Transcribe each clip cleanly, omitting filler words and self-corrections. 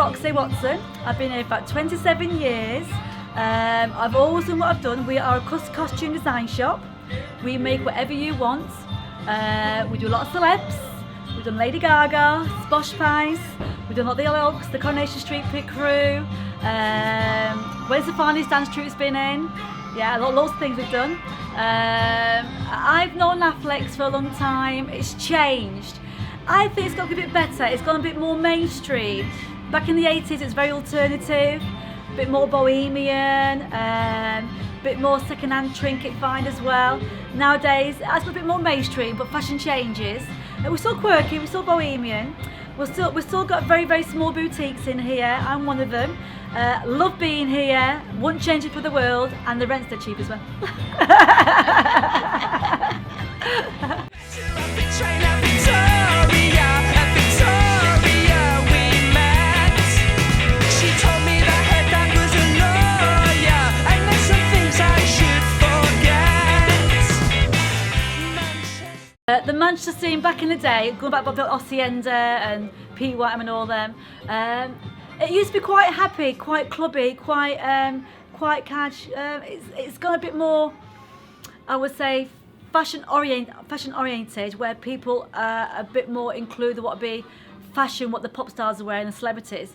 Roxy Watson. I've been here for about 27 years. I've always done what I've done. We are a costume design shop. We make whatever you want. We do a lot of celebs. We've done Lady Gaga, Sposh Pies. We've done a lot of the Afflecks, the Coronation Street Pit Crew. Where's the finest dance troupe's been in? Yeah, lots of things we've done. I've known Afflecks for a long time. It's changed. I think it's got a bit better. It's gone a bit more mainstream. Back in the 80s, it was very alternative, a bit more bohemian, a bit more second-hand trinket find as well. Nowadays, it's a bit more mainstream, but fashion changes. We're still quirky, we're still bohemian. We've still got very, very small boutiques in here. I'm one of them. Love being here, wouldn't change it for the world, and the rent's dead cheap as well. The Manchester scene back in the day, going back to Hacienda and Pete Whiteman and all them, it used to be quite happy, quite clubby, quite cash. It's gone a bit more, I would say, fashion oriented, where people are a bit more include what would be fashion, what the pop stars are wearing, and celebrities.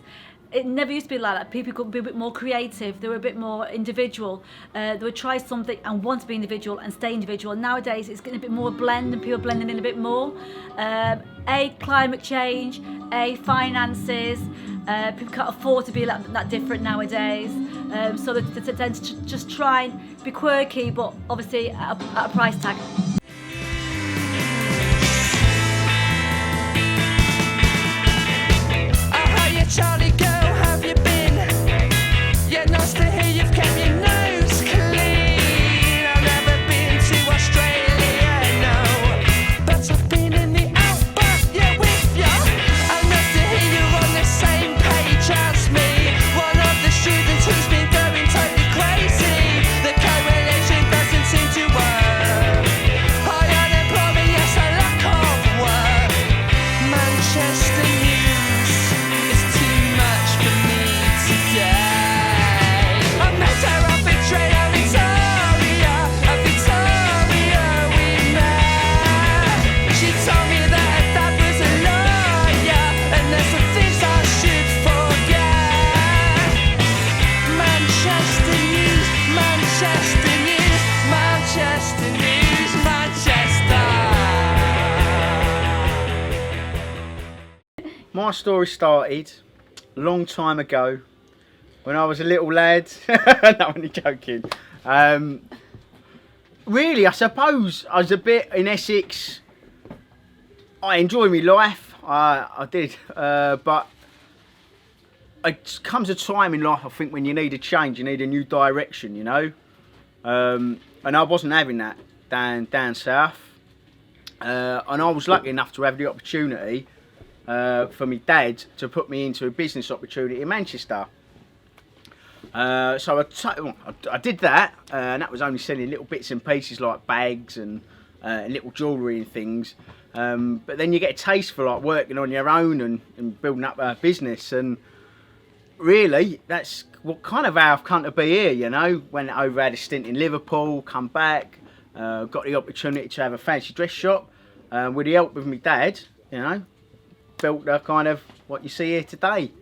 It never used to be like that. People could be a bit more creative. They were a bit more individual. They would try something and want to be individual and stay individual. Nowadays, it's getting a bit more blend and people blending in a bit more. Climate change, finances. People can't afford to be that different nowadays. So they tend to just try and be quirky, but obviously at a price tag. Charlie girl, have you been? Yeah, nice to hear you've kept your nose clean. I've never been to Australia, no, but I've been in the outback, yeah, with ya. And nice to hear you're on the same page as me. One of the students who's been going totally crazy. The correlation doesn't seem to work. High unemployment, yes, a lack of work. Manchester news is too much for me today. I met her at Victoria, we met. She told me that her dad was a lawyer, and there's some things I should forget. Manchester news, Manchester news, Manchester news, Manchester. My story started a long time ago when I was a little lad. No, I'm only joking. Really, I suppose I was a bit in Essex. I enjoyed my life. I did, but it comes a time in life, I think, when you need a change, you need a new direction, you know. And I wasn't having that down south. And I was lucky enough to have the opportunity for my dad to put me into a business opportunity in Manchester. So I did that, and that was only selling little bits and pieces like bags and little jewellery and things. But then you get a taste for like working on your own and building up a business, and really that's what kind of how I've come to be here, you know. Went over, had a stint in Liverpool, come back, got the opportunity to have a fancy dress shop with the help of my dad, you know. Built a kind of what you see here today.